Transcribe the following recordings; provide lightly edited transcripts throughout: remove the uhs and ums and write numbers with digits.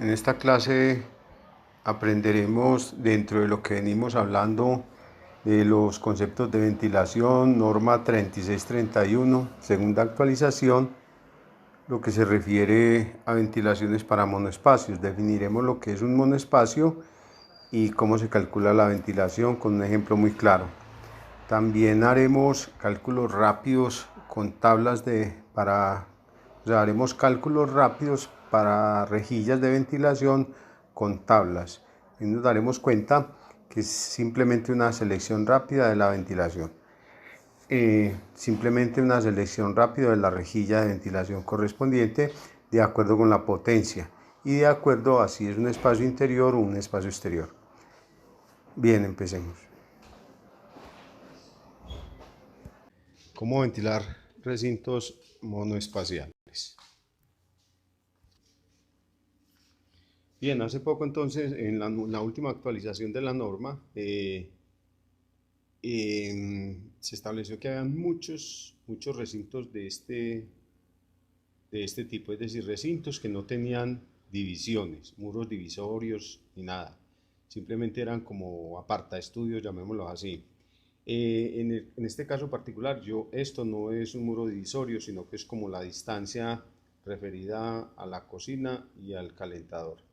En esta clase aprenderemos, dentro de lo que venimos hablando, de los conceptos de ventilación, norma 3631, segunda actualización, lo que se refiere a ventilaciones para monoespacios. Definiremos lo que es un monoespacio y cómo se calcula la ventilación con un ejemplo muy claro. También haremos cálculos rápidos con tablas haremos cálculos rápidos para rejillas de ventilación con tablas. Y nos daremos cuenta que es simplemente una selección rápida de la ventilación. Simplemente una selección rápida de la rejilla de ventilación correspondiente de acuerdo con la potencia y de acuerdo a si es un espacio interior o un espacio exterior. Bien, empecemos. ¿Cómo ventilar recintos monoespaciales? Bien, hace poco entonces, en la última actualización de la norma, se estableció que había muchos recintos de este tipo, es decir, recintos que no tenían divisiones, muros divisorios ni nada, simplemente eran como apartaestudios, llamémoslo así. En este caso particular, esto no es un muro divisorio, sino que es como la distancia referida a la cocina y al calentador.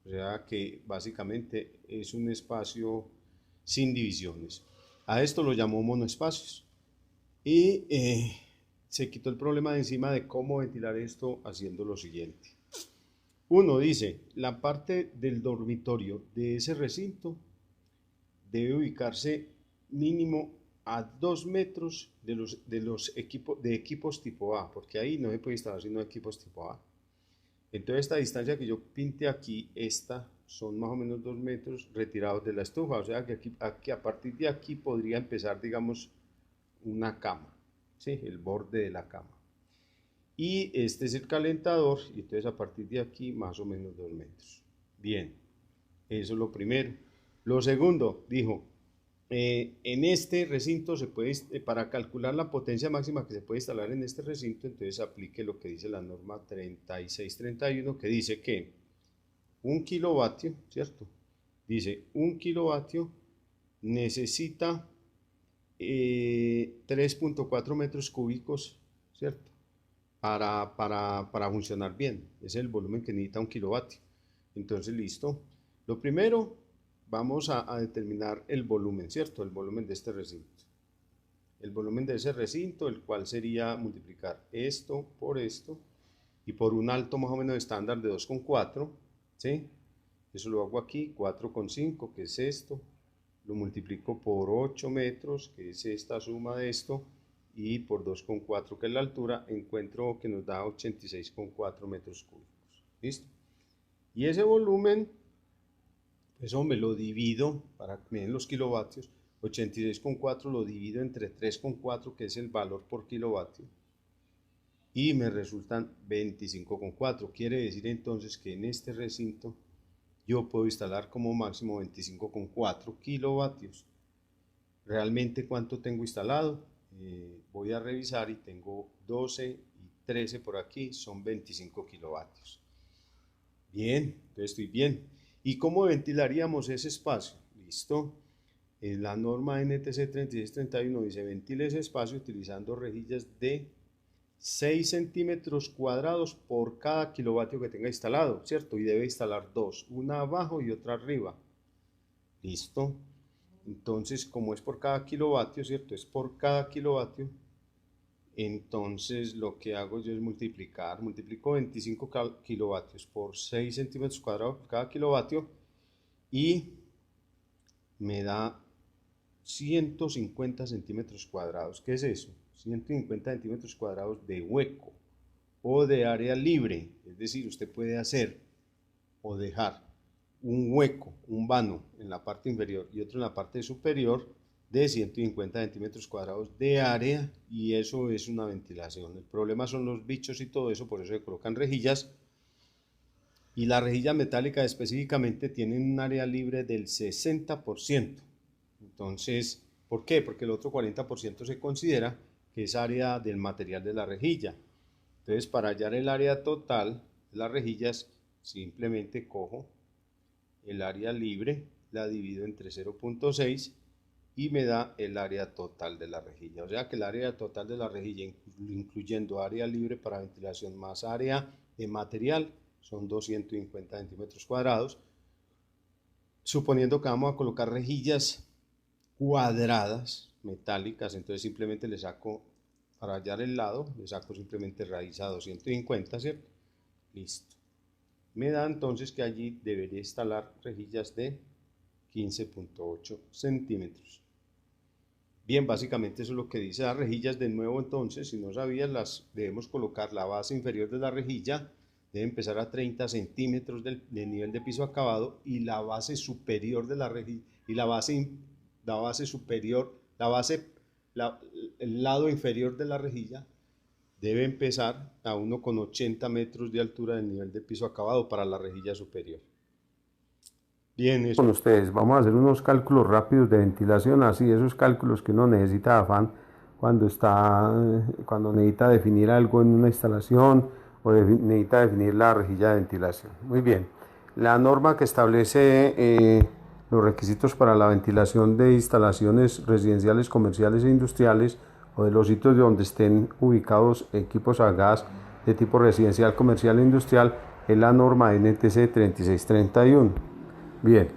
O sea que básicamente es un espacio sin divisiones. A esto lo llamó monoespacios. Y se quitó el problema de encima de cómo ventilar esto haciendo lo siguiente. Uno dice, la parte del dormitorio de ese recinto debe ubicarse mínimo a 2 metros de equipos tipo A, porque ahí no se puede instalar sino equipos tipo A. Entonces esta distancia que yo pinte aquí, son más o menos 2 metros retirados de la estufa, o sea que a partir de aquí podría empezar, digamos, una cama, ¿sí? El borde de la cama. Y este es el calentador, y entonces a partir de aquí más o menos 2 metros. Bien, eso es lo primero. Lo segundo, dijo, en este recinto se puede, para calcular la potencia máxima que se puede instalar en este recinto, entonces aplique lo que dice la norma 3631, que dice que 1 kilovatio, ¿cierto? Dice 1 kilovatio necesita 3.4 metros cúbicos, ¿cierto? Para funcionar bien. Ese es el volumen que necesita 1 kilovatio. Entonces, listo. Lo primero, vamos a determinar el volumen, ¿cierto? El volumen de este recinto. El volumen de ese recinto, el cual sería multiplicar esto y por un alto más o menos estándar de 2,4, ¿sí? Eso lo hago aquí, 4,5, que es esto, lo multiplico por 8 metros, que es esta suma de esto, y por 2,4, que es la altura, encuentro que nos da 86,4 metros cúbicos. ¿Listo? Y ese volumen, pues hombre, lo divido, para que me den los kilovatios, 86,4 lo divido entre 3,4, que es el valor por kilovatio, y me resultan 25,4. Quiere decir entonces que en este recinto yo puedo instalar como máximo 25,4 kilovatios. ¿Realmente cuánto tengo instalado? Voy a revisar y tengo 12 y 13 por aquí, son 25 kilovatios. Bien, entonces estoy bien. ¿Y cómo ventilaríamos ese espacio? Listo. En la norma NTC 3631 dice ventile ese espacio utilizando rejillas de 6 centímetros cuadrados por cada kilovatio que tenga instalado, ¿cierto? Y debe instalar dos, una abajo y otra arriba. Listo. Entonces, como es por cada kilovatio, ¿cierto? Es por cada kilovatio. Entonces, lo que hago yo es multiplico 25 kilovatios por 6 centímetros cuadrados por cada kilovatio y me da 150 centímetros cuadrados. ¿Qué es eso? 150 centímetros cuadrados de hueco o de área libre. Es decir, usted puede hacer o dejar un hueco, un vano en la parte inferior y otro en la parte superior de 150 centímetros cuadrados de área, y eso es una ventilación. El problema son los bichos y todo eso, por eso se colocan rejillas, y las rejillas metálicas específicamente tienen un área libre del 60%. Entonces, ¿por qué? Porque el otro 40% se considera que es área del material de la rejilla. Entonces, para hallar el área total de las rejillas, simplemente cojo el área libre, la divido entre 0.6 y me da el área total de la rejilla. O sea que el área total de la rejilla, incluyendo área libre para ventilación más área de material, son 250 centímetros cuadrados. Suponiendo que vamos a colocar rejillas cuadradas, metálicas, entonces simplemente le saco, para hallar el lado, le saco simplemente raíz a 250, ¿cierto? Listo. Me da entonces que allí debería instalar rejillas de 15.8 centímetros. Bien, básicamente eso es lo que dice las rejillas. De nuevo, entonces, si no sabías, las debemos colocar la base inferior de la rejilla, debe empezar a 30 centímetros del nivel de piso acabado, y la base superior de la rejilla, y el lado inferior de la rejilla debe empezar a 1,80 metros de altura del nivel de piso acabado para la rejilla superior. Bien, eso. Con ustedes vamos a hacer unos cálculos rápidos de ventilación, así esos cálculos que uno necesita de afán cuando necesita definir algo en una instalación o necesita definir la rejilla de ventilación. Muy bien, la norma que establece los requisitos para la ventilación de instalaciones residenciales, comerciales e industriales, o de los sitios donde estén ubicados equipos a gas de tipo residencial, comercial e industrial, es la norma NTC 3631. Bien,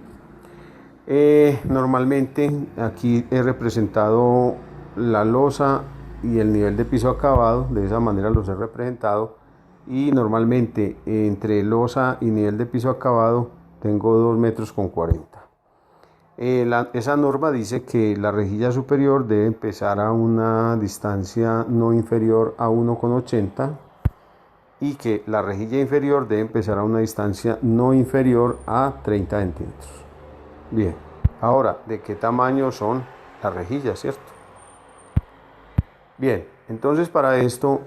normalmente aquí he representado la losa y el nivel de piso acabado, de esa manera los he representado, y normalmente entre losa y nivel de piso acabado tengo 2,40 metros. Esa norma dice que la rejilla superior debe empezar a una distancia no inferior a 1,80 y que la rejilla inferior debe empezar a una distancia no inferior a 30 centímetros. Bien, ahora, ¿de qué tamaño son las rejillas, cierto? Bien, entonces para esto,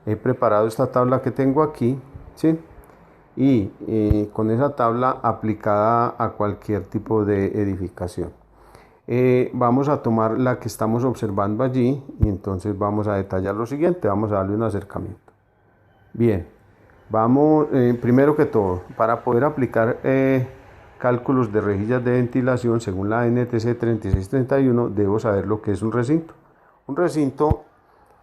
he preparado esta tabla que tengo aquí, ¿sí? Y con esa tabla aplicada a cualquier tipo de edificación. Vamos a tomar la que estamos observando allí y entonces vamos a detallar lo siguiente, vamos a darle un acercamiento. Bien, vamos, primero que todo, para poder aplicar cálculos de rejillas de ventilación según la NTC 3631, debo saber lo que es un recinto. Un recinto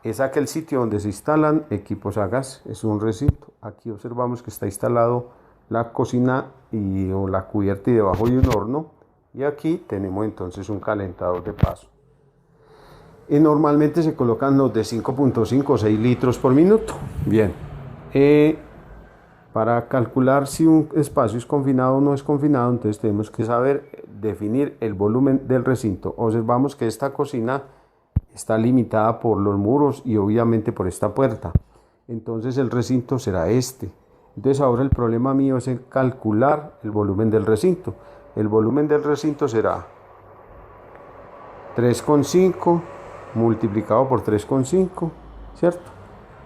es aquel sitio donde se instalan equipos a gas, es un recinto. Aquí observamos que está instalado la cocina o la cubierta y debajo hay un horno, y aquí tenemos entonces un calentador de paso. Y normalmente se colocan los de 5.5 o 6 litros por minuto. Bien, para calcular si un espacio es confinado o no es confinado, entonces tenemos que saber definir el volumen del recinto. Observamos que esta cocina está limitada por los muros y obviamente por esta puerta. Entonces el recinto será este. Entonces ahora el problema mío es calcular el volumen del recinto. El volumen del recinto será 3,5 multiplicado por 3,5, ¿cierto?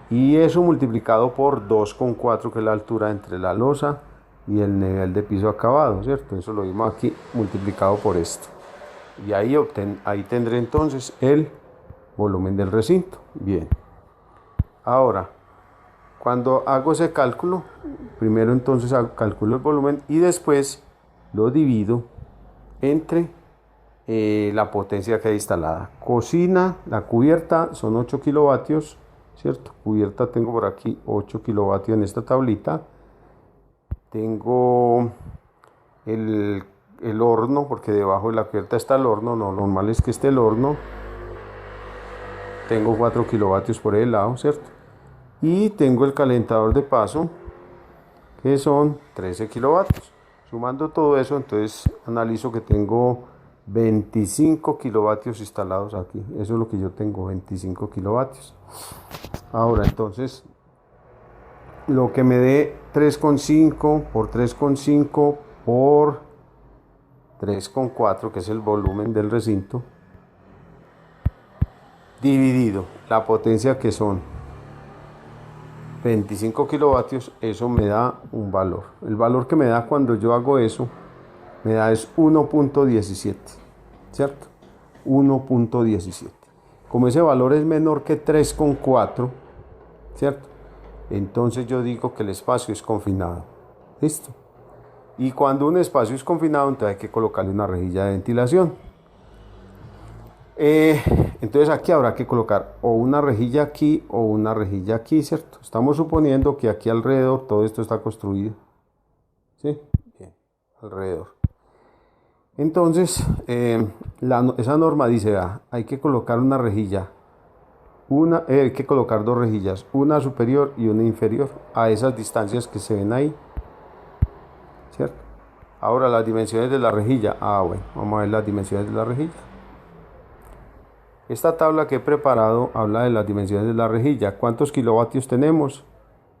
Y eso multiplicado por 2,4, que es la altura entre la losa y el nivel de piso acabado, ¿cierto? Eso lo vimos aquí multiplicado por esto. Y ahí tendré entonces el volumen del recinto. Bien. Ahora, cuando hago ese cálculo, primero entonces calculo el volumen y después lo divido entre la potencia que hay instalada. Cocina, la cubierta son 8 kilovatios, ¿cierto? Cubierta tengo por aquí 8 kilovatios en esta tablita. Tengo el horno, porque debajo de la cubierta está el horno, lo normal es que esté el horno. Tengo 4 kilovatios por el lado, ¿cierto? Y tengo el calentador de paso, que son 13 kilovatios. Sumando todo eso, entonces analizo que tengo 25 kilovatios instalados aquí. Eso es lo que yo tengo, 25 kilovatios. Ahora, entonces, lo que me dé 3,5 por 3,5 por 3,4, que es el volumen del recinto, dividido la potencia, que son 25 kilovatios, eso me da un valor. El valor que me da cuando yo hago eso, me da es 1.17, ¿cierto? 1.17. Como ese valor es menor que 3,4, ¿cierto? entonces yo digo que el espacio es confinado. ¿Listo? Y cuando un espacio es confinado, entonces hay que colocarle una rejilla de ventilación. Entonces aquí habrá que colocar o una rejilla aquí o una rejilla aquí, ¿cierto? Estamos suponiendo que aquí alrededor todo esto está construido. ¿Sí? Bien, alrededor. Entonces, esa norma dice, hay que colocar una rejilla. Hay que colocar dos rejillas, una superior y una inferior, a esas distancias que se ven ahí, ¿cierto? Ahora las dimensiones de la rejilla. Bueno, vamos a ver las dimensiones de la rejilla. Esta tabla que he preparado habla de las dimensiones de la rejilla. ¿Cuántos kilovatios tenemos?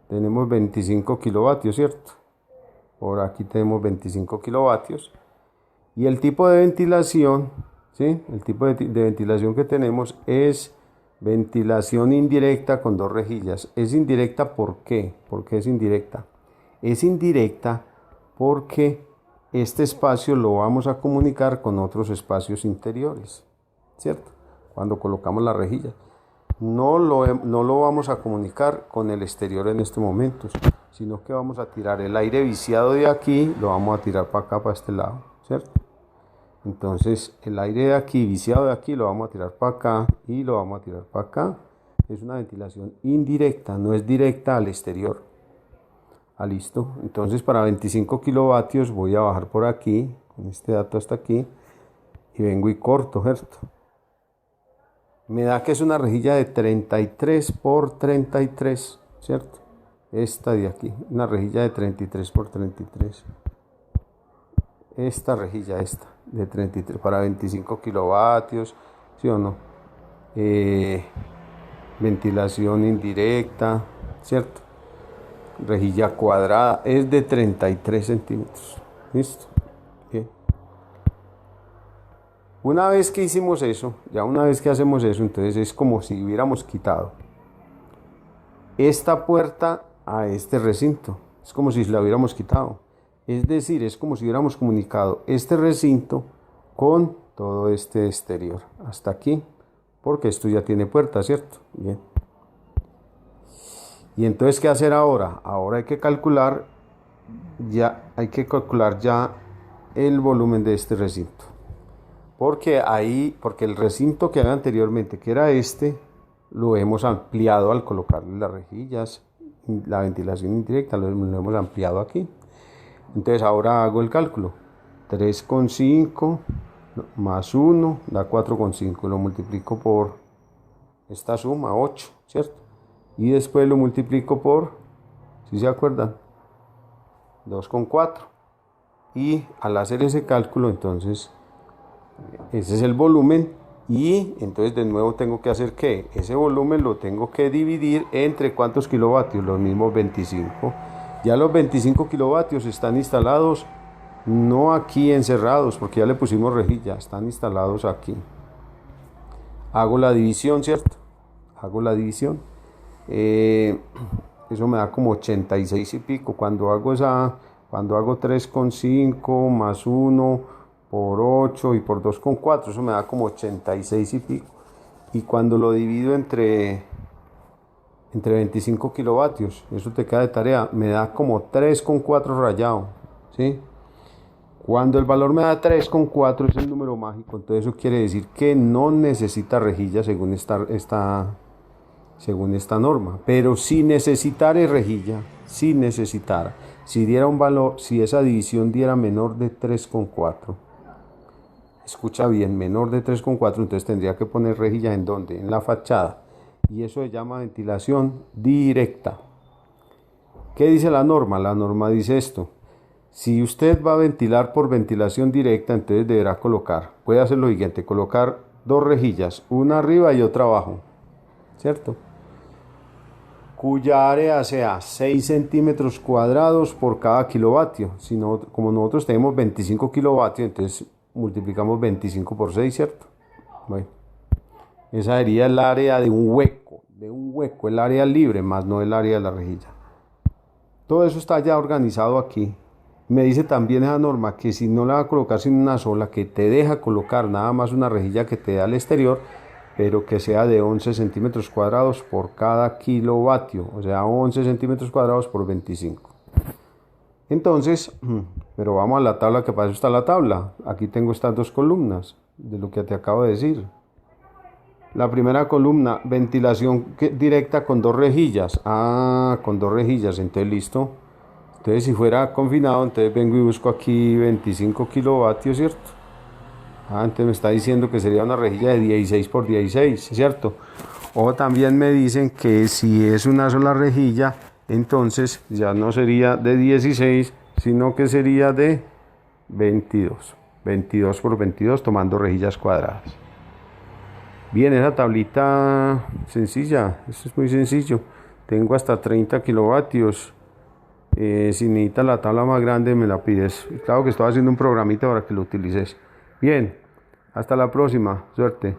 Tenemos 25 kilovatios, ¿cierto? Por aquí tenemos 25 kilovatios. Y el tipo de ventilación, ¿sí? El tipo de ventilación que tenemos es ventilación indirecta con dos rejillas. ¿Es indirecta por qué? ¿Por qué es indirecta? Es indirecta porque este espacio lo vamos a comunicar con otros espacios interiores, ¿cierto? Cuando colocamos la rejilla. No lo vamos a comunicar con el exterior en este momento, sino que vamos a tirar el aire viciado de aquí, lo vamos a tirar para acá, para este lado, ¿cierto? Entonces el aire de aquí, viciado de aquí, lo vamos a tirar para acá y lo vamos a tirar para acá. Es una ventilación indirecta, no es directa al exterior. Listo. Entonces para 25 kilovatios voy a bajar por aquí, con este dato hasta aquí, y vengo y corto, ¿cierto? Me da que es una rejilla de 33 por 33, ¿cierto? Esta de aquí, una rejilla de 33 por 33. Esta rejilla, de 33 para 25 kilovatios, ¿sí o no? Ventilación indirecta, ¿cierto? Rejilla cuadrada, es de 33 centímetros. ¿Listo? Bien. Una vez que hicimos eso, ya una vez que hacemos eso, entonces es como si hubiéramos quitado esta puerta a este recinto. Es como si la hubiéramos quitado. Es decir, es como si hubiéramos comunicado este recinto con todo este exterior. Hasta aquí, porque esto ya tiene puerta, ¿cierto? Bien. Y entonces, ¿qué hacer ahora? Ahora hay que calcular ya el volumen de este recinto. Porque el recinto que había anteriormente, que era este, lo hemos ampliado al colocarle las rejillas, la ventilación indirecta, lo hemos ampliado aquí. Entonces ahora hago el cálculo. 3,5 más 1 da 4,5. Lo multiplico por esta suma, 8, ¿cierto? Y después lo multiplico por, ¿sí se acuerdan? 2,4. Y al hacer ese cálculo, entonces, ese es el volumen. Y entonces de nuevo tengo que hacer ¿qué? Ese volumen lo tengo que dividir entre ¿cuántos kilovatios? Los mismos 25. Ya los 25 kilovatios están instalados, no aquí encerrados, porque ya le pusimos rejilla, están instalados aquí. Hago la división, ¿cierto? Hago la división. Eso me da como 86 y pico. Cuando hago 3,5 más 1 por 8 y por 2,4, eso me da como 86 y pico. Y cuando lo divido entre 25 kilovatios, eso te queda de tarea, me da como 3,4 rayado, ¿sí? Cuando el valor me da 3,4 es el número mágico, entonces eso quiere decir que no necesita rejilla según esta norma. Pero si necesitara rejilla, si diera un valor, si esa división diera menor de 3,4, escucha bien, menor de 3,4, entonces tendría que poner rejilla ¿en dónde? En la fachada. Y eso se llama ventilación directa. ¿Qué dice la norma? La norma dice esto. Si usted va a ventilar por ventilación directa, entonces deberá puede hacer lo siguiente, colocar dos rejillas, una arriba y otra abajo, ¿cierto? Cuya área sea 6 centímetros cuadrados por cada kilovatio. Como nosotros tenemos 25 kilovatios, entonces multiplicamos 25 por 6, ¿cierto? Bueno, esa sería el área de un hueco, el área libre, más no el área de la rejilla. Todo eso está ya organizado aquí. Me dice también esa norma que si no la va a colocar sin una sola, que te deja colocar nada más una rejilla que te da al exterior, pero que sea de 11 centímetros cuadrados por cada kilovatio, o sea, 11 centímetros cuadrados por 25. Entonces, pero vamos a la tabla, que para eso está la tabla. Aquí tengo estas dos columnas de lo que te acabo de decir. La primera columna, ventilación directa con 2 rejillas. Con 2 rejillas, entonces listo. Entonces si fuera confinado, entonces vengo y busco aquí 25 kilovatios, ¿cierto? Entonces me está diciendo que sería una rejilla de 16 por 16, ¿cierto? O también me dicen que si es una sola rejilla, entonces ya no sería de 16, sino que sería de 22. 22 por 22 tomando rejillas cuadradas. Bien, esa tablita sencilla, eso es muy sencillo. Tengo hasta 30 kilovatios. Si necesitas la tabla más grande, me la pides. Claro que estoy haciendo un programita para que lo utilices. Bien, hasta la próxima. Suerte.